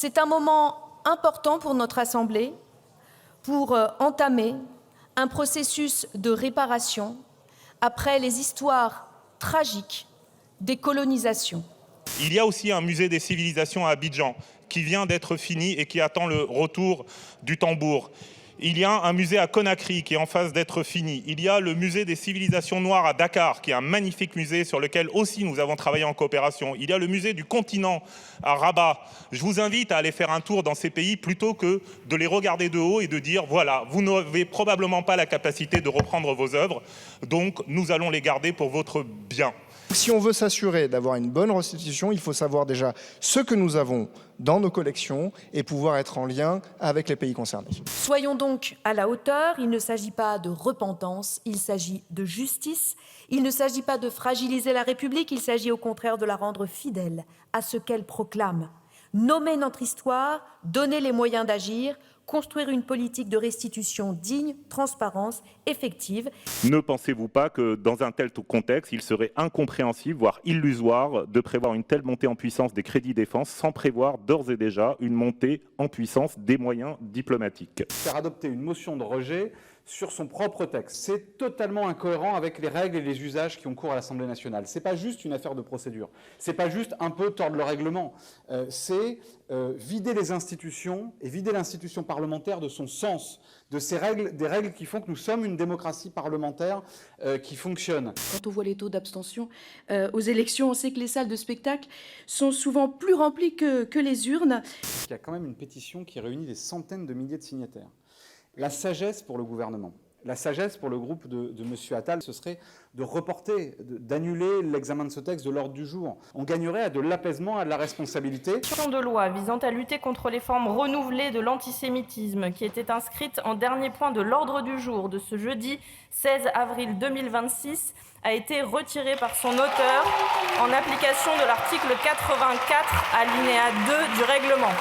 C'est un moment important pour notre Assemblée pour entamer un processus de réparation après les histoires tragiques des colonisations. Il y a aussi un musée des civilisations à Abidjan qui vient d'être fini et qui attend le retour du tambour. Il y a un musée à Conakry qui est en phase d'être fini. Il y a le musée des civilisations noires à Dakar, qui est un magnifique musée sur lequel aussi nous avons travaillé en coopération. Il y a le musée du continent à Rabat. Je vous invite à aller faire un tour dans ces pays plutôt que de les regarder de haut et de dire voilà, vous n'avez probablement pas la capacité de reprendre vos œuvres, donc nous allons les garder pour votre bien. Si on veut s'assurer d'avoir une bonne restitution, il faut savoir déjà ce que nous avons dans nos collections et pouvoir être en lien avec les pays concernés. Soyons donc à la hauteur. Il ne s'agit pas de repentance, il s'agit de justice. Il ne s'agit pas de fragiliser la République, il s'agit au contraire de la rendre fidèle à ce qu'elle proclame. Nommer notre histoire, donner les moyens d'agir, construire une politique de restitution digne, transparence, effective. Ne pensez-vous pas que dans un tel contexte, il serait incompréhensible, voire illusoire, de prévoir une telle montée en puissance des crédits défense sans prévoir d'ores et déjà une montée en puissance des moyens diplomatiques? Faire adopter une motion de rejet sur son propre texte. C'est totalement incohérent avec les règles et les usages qui ont cours à l'Assemblée nationale. Ce n'est pas juste une affaire de procédure. Ce n'est pas juste un peu tordre le règlement. C'est vider les institutions et vider l'institution parlementaire de son sens, de ces règles, des règles qui font que nous sommes une démocratie parlementaire qui fonctionne. Quand on voit les taux d'abstention aux élections, on sait que les salles de spectacle sont souvent plus remplies que les urnes. Il y a quand même une pétition qui réunit des centaines de milliers de signataires. La sagesse pour le gouvernement, la sagesse pour le groupe de M. Attal, ce serait de reporter, d'annuler l'examen de ce texte de l'ordre du jour. On gagnerait à de l'apaisement, à de la responsabilité. De loi visant à lutter contre les formes renouvelées de l'antisémitisme qui était inscrite en dernier point de l'ordre du jour de ce jeudi 16 avril 2026 a été retirée par son auteur en application de l'article 84 alinéa 2 du règlement.